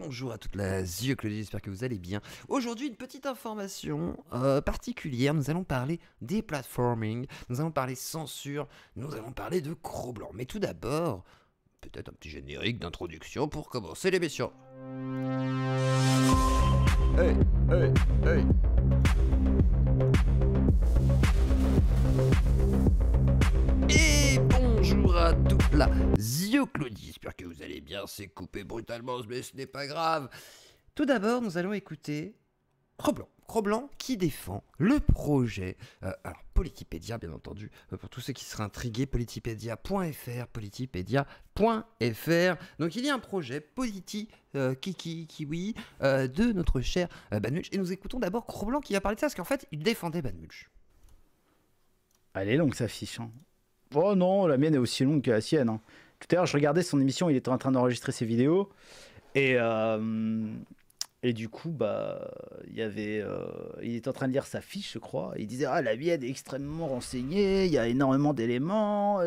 bonjour à toute la Claudie, j'espère que vous allez bien. Aujourd'hui, une petite information particulière. Nous allons parler des platforming, nous allons parler censure, nous allons parler de Cro-Blanc. Mais tout d'abord, peut-être un petit générique d'introduction pour commencer l'émission. Hey, hey, hey. Et bonjour à toute la Claudie, j'espère que vous allez bien, c'est coupé brutalement, mais ce n'est pas grave. Tout d'abord, nous allons écouter Cro-Blanc. Cro-Blanc qui défend le projet, alors Politipedia bien entendu, pour tous ceux qui seraient intrigués, politipedia.fr, politipedia.fr. Donc il y a un projet Kiwi de notre cher Banmulch, et nous écoutons d'abord Cro-Blanc qui va parler de ça, parce qu'en fait il défendait Banmulch. Elle est longue sa fiche. Hein. Oh non, la mienne est aussi longue que la sienne. Hein. Tout à l'heure, je regardais son émission, il était en train d'enregistrer ses vidéos. Et du coup, bah, il était en train de lire sa fiche, je crois. Il disait, ah, la mienne est extrêmement renseignée, il y a énormément d'éléments.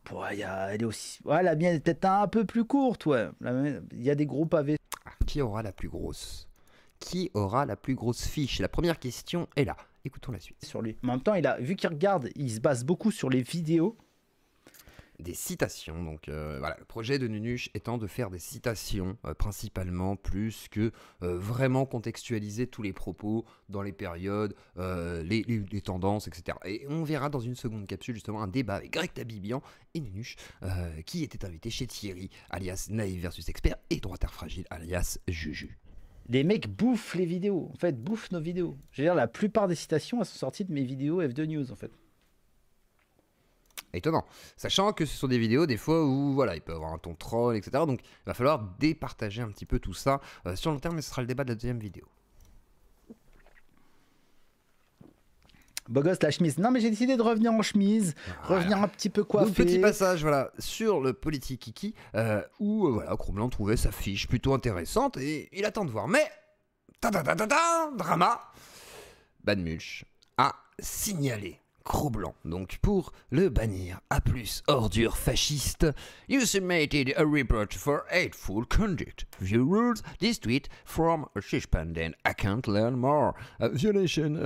Bon, elle est aussi... Ouais, la mienne est peut-être un peu plus courte, ouais. Il y a des gros pavés. Qui aura la plus grosse? Qui aura la plus grosse fiche? La première question est là. Écoutons la suite. Sur lui. En même temps, vu qu'il regarde, il se base beaucoup sur les vidéos. Des citations, donc voilà, le projet de Nunuche étant de faire des citations principalement, plus que vraiment contextualiser tous les propos dans les périodes, les tendances, etc. Et on verra dans une seconde capsule justement un débat avec Greg Tabibian et Nunuche qui était invité chez Thierry, alias Naïf versus Expert, et Droitard Fragile, alias Juju. Les mecs bouffent les vidéos, en fait, bouffent nos vidéos. Je veux dire, la plupart des citations, elles sont sorties de mes vidéos F2 News, en fait. Étonnant, sachant que ce sont des vidéos des fois où voilà, il peut avoir un ton troll, etc. Donc il va falloir départager un petit peu tout ça sur le long terme, mais ce sera le débat de la deuxième vidéo. Beau gosse, la chemise. Non, mais j'ai décidé de revenir en chemise, revenir un petit peu coiffé. Donc, petit passage voilà, sur le Politikiki où voilà, Cro-Blanc trouvait sa fiche plutôt intéressante et il attend de voir. Mais, drama, Banmulch a signalé Cro-Blanc, donc pour le bannir à plus ordure fasciste. You submitted a report for hateful conduct. View rules. This tweet from a suspended account. Learn more. Violation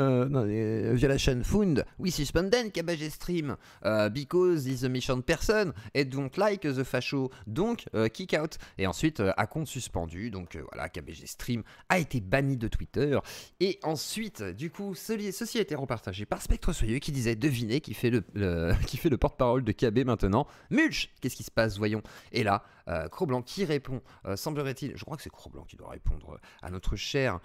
found. We suspended Cabbage Stream because he's a mission person and don't like the facho. Donc kick out. Et ensuite à compte suspendu. Donc voilà, Cabbage Stream a été banni de Twitter. Et ensuite, du coup, ceci a été repartagé par Spectre Soyeux qui disait devinez qui fait le porte-parole de KB maintenant. Mulch, qu'est-ce qui se passe, voyons. Et là, Cro-Blanc qui répond, semblerait-il, je crois que c'est Cro-Blanc qui doit répondre à notre cher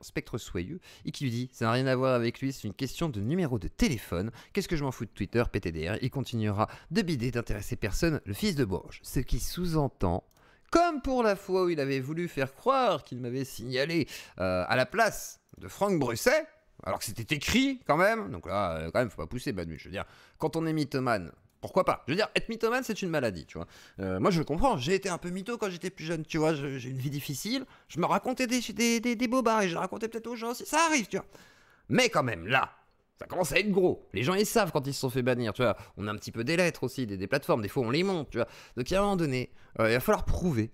Spectre Soyeux, et qui lui dit, ça n'a rien à voir avec lui, c'est une question de numéro de téléphone, qu'est-ce que je m'en fous de Twitter, PTDR, il continuera de bider, d'intéresser personne, le fils de Bourges. Ce qui sous-entend, comme pour la fois où il avait voulu faire croire qu'il m'avait signalé à la place de Franck Brusset, alors que c'était écrit quand même, donc là, quand même, faut pas pousser Banmulch. Je veux dire, quand on est mythomane, pourquoi pas? Je veux dire, être mythomane, c'est une maladie, tu vois. Moi, je le comprends, j'ai été un peu mytho quand j'étais plus jeune, tu vois, j'ai une vie difficile, je me racontais des bobards et je racontais peut-être aux gens aussi, ça arrive, tu vois. Mais quand même, là, ça commence à être gros. Les gens, ils savent quand ils se sont fait bannir, tu vois. On a un petit peu des lettres aussi, des plateformes, des fois on les monte, tu vois. Donc à un moment donné, il va falloir prouver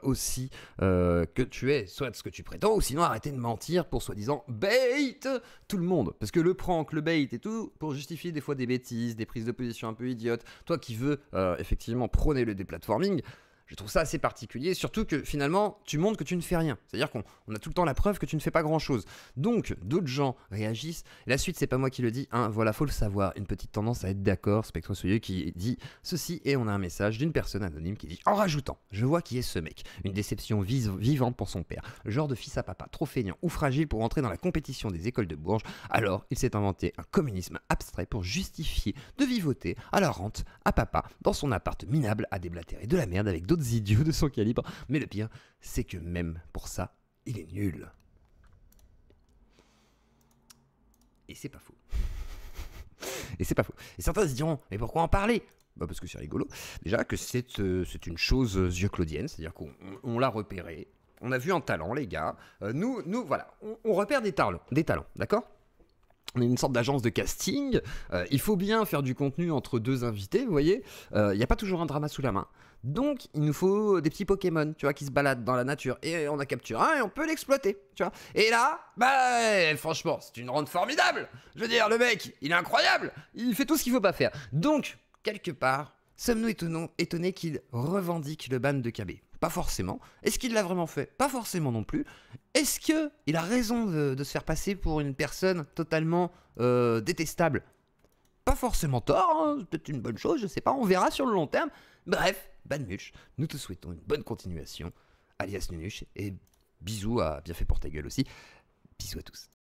aussi que tu es soit ce que tu prétends, ou sinon arrêter de mentir pour soi-disant bait tout le monde. Parce que le prank, le bait et tout, pour justifier des fois des bêtises, des prises de position un peu idiotes, toi qui veux effectivement prôner le déplatforming, je trouve ça assez particulier, surtout que finalement, tu montres que tu ne fais rien. C'est-à-dire qu'on a tout le temps la preuve que tu ne fais pas grand-chose. Donc, d'autres gens réagissent. Et la suite, c'est pas moi qui le dis. Hein, voilà, faut le savoir. Une petite tendance à être d'accord. Spectre Soyeux qui dit ceci. Et on a un message d'une personne anonyme qui dit en rajoutant, je vois qui est ce mec. Une déception vivante pour son père. Le genre de fils à papa, trop feignant ou fragile pour entrer dans la compétition des écoles de Bourges. Alors, il s'est inventé un communisme abstrait pour justifier de vivoter à la rente à papa dans son appart minable à déblatérer de la merde avec d'autres idiots de son calibre, mais le pire, c'est que même pour ça, il est nul. Et c'est pas faux. Et c'est pas faux. Et certains se diront, mais pourquoi en parler? Bah parce que c'est rigolo. Déjà que c'est une chose claudienne, c'est-à-dire qu'on l'a repéré, on a vu un talent, les gars. Nous voilà, on repère des talents, d'accord? On est une sorte d'agence de casting, il faut bien faire du contenu entre deux invités, vous voyez, il n'y a pas toujours un drama sous la main. Donc il nous faut des petits Pokémon, tu vois, qui se baladent dans la nature, et on a capturé un et on peut l'exploiter, tu vois. Et là, bah franchement, c'est une rente formidable. Je veux dire, le mec, il est incroyable, il fait tout ce qu'il faut pas faire. Donc, quelque part, sommes-nous étonnés qu'il revendique le ban de KB? Pas forcément. Est-ce qu'il l'a vraiment fait? Pas forcément non plus. Est-ce qu'il a raison de se faire passer pour une personne totalement détestable? Pas forcément tort, hein, c'est peut-être une bonne chose, je sais pas, on verra sur le long terme. Bref, Banmuche, nous te souhaitons une bonne continuation, alias Nunuche, et bisous à Bien fait pour ta gueule aussi. Bisous à tous.